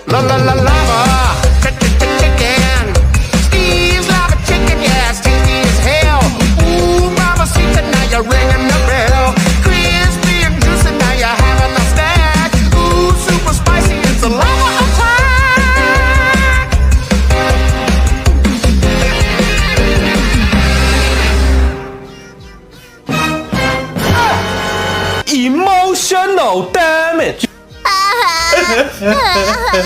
La la la lava, chicken. Steve's lava chicken, yeah, it's tasty as hell. Ooh, mama, see now you're ringing the bell. Crispy and juicy, now you're having a snack. Ooh, super spicy, it's a lava attack. Emotional damage.